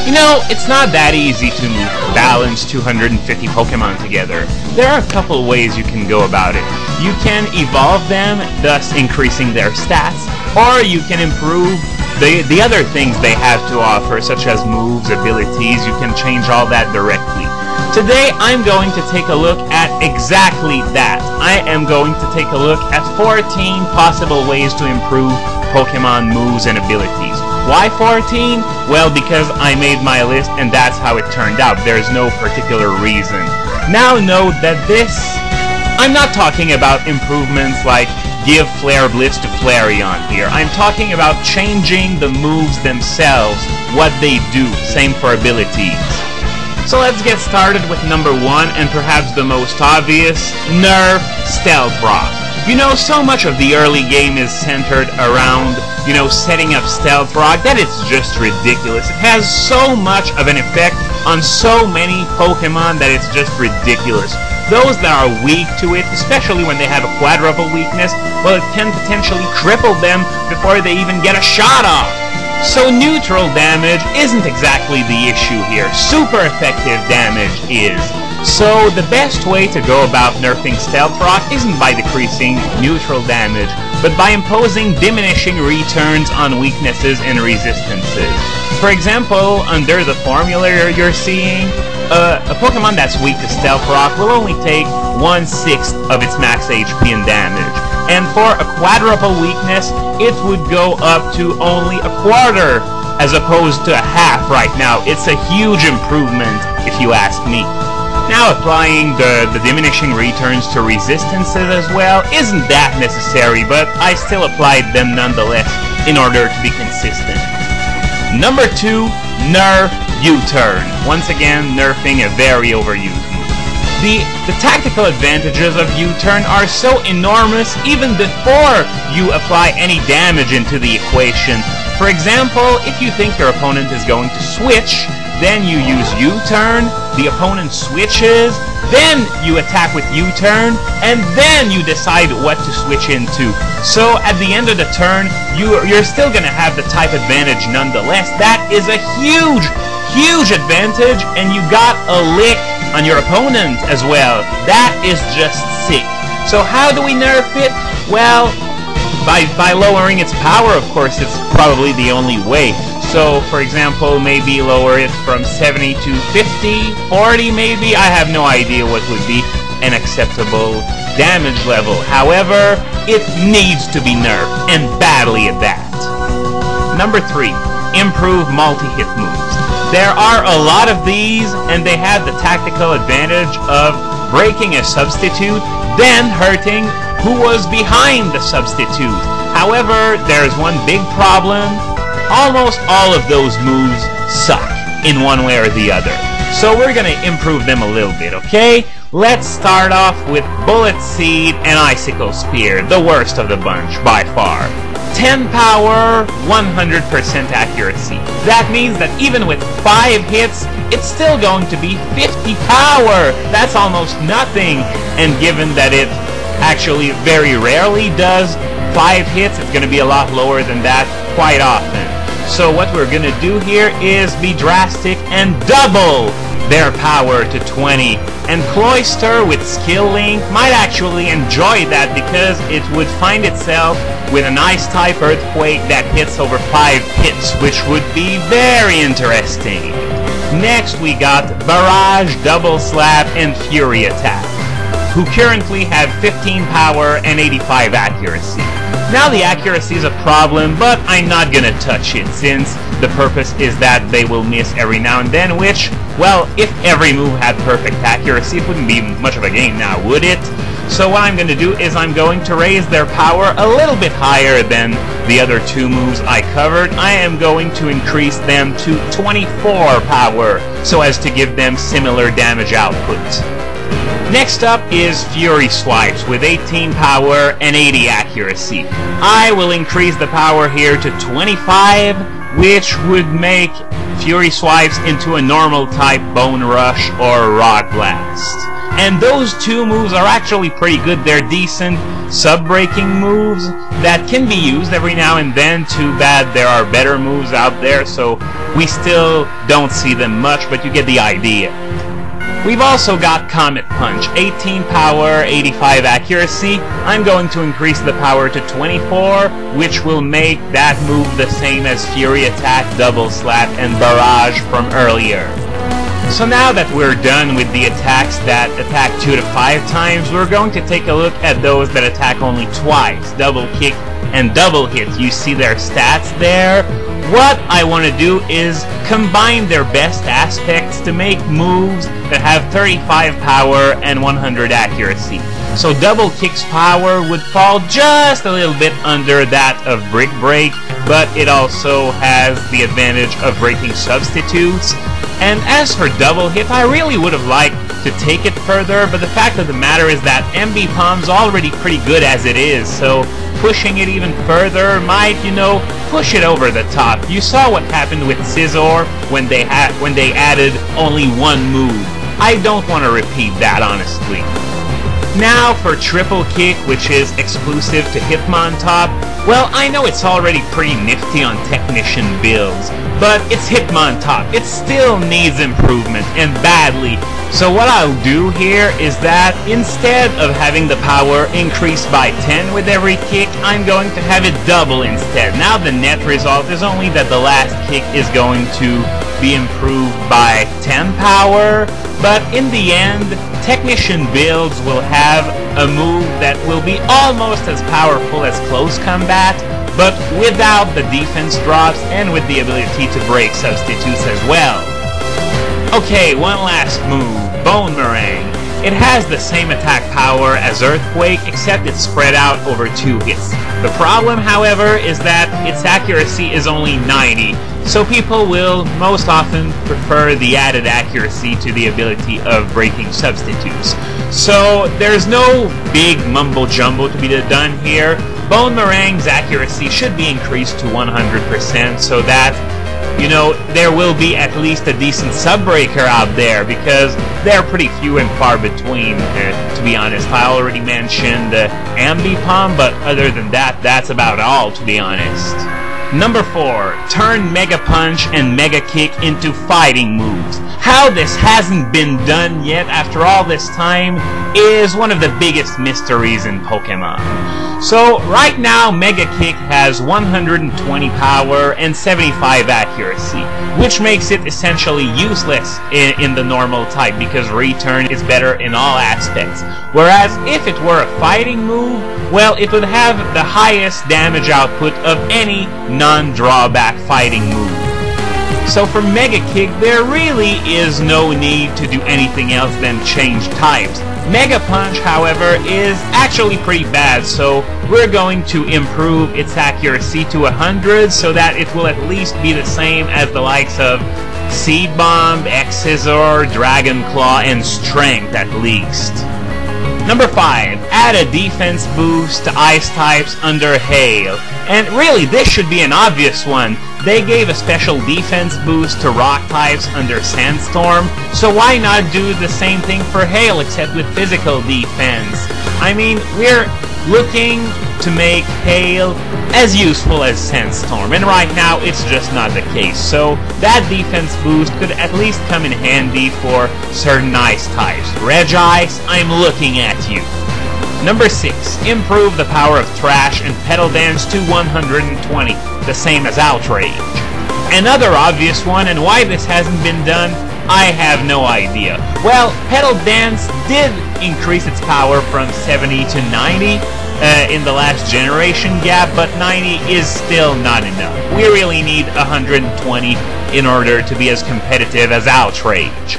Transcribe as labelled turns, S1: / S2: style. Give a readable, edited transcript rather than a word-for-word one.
S1: You know, it's not that easy to balance 250 Pokémon together. There are a couple ways you can go about it. You can evolve them, thus increasing their stats, or you can improve the other things they have to offer, such as moves, abilities. You can change all that directly. Today, I'm going to take a look at exactly that. I am going to take a look at 14 possible ways to improve Pokémon moves and abilities. Why 14? Well, because I made my list and that's how it turned out. There's no particular reason. Now note that I'm not talking about improvements like give Flare Blitz to Flareon here. I'm talking about changing the moves themselves, what they do, same for abilities. So let's get started with number 1, and perhaps the most obvious, nerf Stealth Rock. You know, so much of the early game is centered around, setting up Stealth Rock that it's just ridiculous. It has so much of an effect on so many Pokemon that it's just ridiculous. Those that are weak to it, especially when they have a quadruple weakness, well, it can potentially cripple them before they even get a shot off. So neutral damage isn't exactly the issue here. Super effective damage is. So the best way to go about nerfing Stealth Rock isn't by decreasing neutral damage, but by imposing diminishing returns on weaknesses and resistances. For example, under the formula you're seeing, a Pokemon that's weak to Stealth Rock will only take 1/6 of its max HP and damage. And for a quadruple weakness, it would go up to only a quarter, as opposed to a half right now. It's a huge improvement, if you ask me. Now, applying the diminishing returns to resistances as well isn't that necessary, but I still applied them nonetheless in order to be consistent. Number 2, nerf U-turn. Once again, nerfing a very overused move. The tactical advantages of U-turn are so enormous even before you apply any damage into the equation. For example, if you think your opponent is going to switch, then you use U-turn, the opponent switches, then you attack with U-turn, and then you decide what to switch into. So at the end of the turn, you're still going to have the type advantage nonetheless. That is a huge advantage, and you got a lick on your opponent as well. That is just sick. So how do we nerf it? Well, by lowering its power, of course. It's probably the only way. So, for example, maybe lower it from 70 to 50, 40 maybe? I have no idea what would be an acceptable damage level. However, it needs to be nerfed, and badly at that. Number 3, improve multi-hit moves. There are a lot of these, and they have the tactical advantage of breaking a substitute, then hurting who was behind the substitute. However, there's one big problem. Almost all of those moves suck in one way or the other. So we're gonna improve them a little bit, okay? Let's start off with Bullet Seed and Icicle Spear, the worst of the bunch by far. 10 power, 100% accuracy. That means that even with 5 hits, it's still going to be 50 power. That's almost nothing. And given that it actually very rarely does 5 hits, it's going to be a lot lower than that quite often. So what we're going to do here is be drastic and double their power to 20. And Cloyster with Skill Link might actually enjoy that because it would find itself with an Ice-type Earthquake that hits over 5 hits, which would be very interesting. Next we got Barrage, Double Slap, and Fury Attack, who currently have 15 power and 85 accuracy. Now the accuracy is a problem, but I'm not gonna touch it since the purpose is that they will miss every now and then, which, well, if every move had perfect accuracy, it wouldn't be much of a game now, would it? So what I'm gonna do is I'm going to raise their power a little bit higher than the other 2 moves I covered. I am going to increase them to 24 power so as to give them similar damage output. Next up is Fury Swipes with 18 power and 80 accuracy. I will increase the power here to 25, which would make Fury Swipes into a normal type Bone Rush or Rock Blast. And those 2 moves are actually pretty good. They're decent sub-breaking moves that can be used every now and then. Too bad there are better moves out there, so We still don't see them much, but you get the idea. We've also got Comet Punch, 18 power, 85 accuracy. I'm going to increase the power to 24, which will make that move the same as Fury Attack, Double Slap, and Barrage from earlier. So now that we're done with the attacks that attack 2 to 5 times, we're going to take a look at those that attack only twice, Double Kick and Double Hit. You see their stats there? What I want to do is combine their best aspects to make moves that have 35 power and 100 accuracy. So Double Kick's power would fall just a little bit under that of Brick Break, but it also has the advantage of breaking substitutes. And as for Double Hit, I really would have liked to take it further, but the fact of the matter is that MB Palm's already pretty good as it is, so pushing it even further might, push it over the top. You saw what happened with Scizor when they added only one move. I don't want to repeat that, honestly. Now for Triple Kick, which is exclusive to Hitmontop. Well, I know it's already pretty nifty on Technician builds, but it's Hitmontop. It still needs improvement, and badly. So what I'll do here is that instead of having the power increase by 10 with every kick, I'm going to have it double instead. Now the net result is only that the last kick is going to be improved by 10 power, but in the end, Technician builds will have a move that will be almost as powerful as Close Combat, but without the defense drops and with the ability to break substitutes as well. Okay, one last move, Bone Meringue. It has the same attack power as Earthquake, except it's spread out over 2 hits. The problem, however, is that its accuracy is only 90, so people will most often prefer the added accuracy to the ability of breaking substitutes. So there's no big mumbo-jumbo to be done here. Bone Meringue's accuracy should be increased to 100% so that there will be at least a decent subbreaker out there, because they're pretty few and far between, to be honest. I already mentioned Ambipom, but other than that, that's about all, to be honest. Number 4, turn Mega Punch and Mega Kick into fighting moves. How this hasn't been done yet after all this time is one of the biggest mysteries in Pokemon. So right now Mega Kick has 120 power and 75 accuracy, which makes it essentially useless in the normal type because return is better in all aspects. Whereas if it were a fighting move, well, it would have the highest damage output of any non-drawback fighting move. So for Mega Kick, there really is no need to do anything else than change types. Mega Punch, however, is actually pretty bad, so we're going to improve its accuracy to 100 so that it will at least be the same as the likes of Seed Bomb, X-Scissor, Dragon Claw, and Strength at least. Number 5, add a defense boost to ice types under Hail. And really, this should be an obvious one. They gave a special defense boost to rock types under Sandstorm, so why not do the same thing for Hail except with physical defense? I mean, we're looking to make Hail as useful as Sandstorm, and right now it's just not the case. So that defense boost could at least come in handy for certain ice types. Regice, I'm looking at you. Number 6, improve the power of Thrash and Petal Dance to 120, the same as Outrage. Another obvious one, and why this hasn't been done, I have no idea. Well, Petal Dance did increase its power from 70 to 90 in the last generation gap, but 90 is still not enough. We really need 120 in order to be as competitive as Outrage.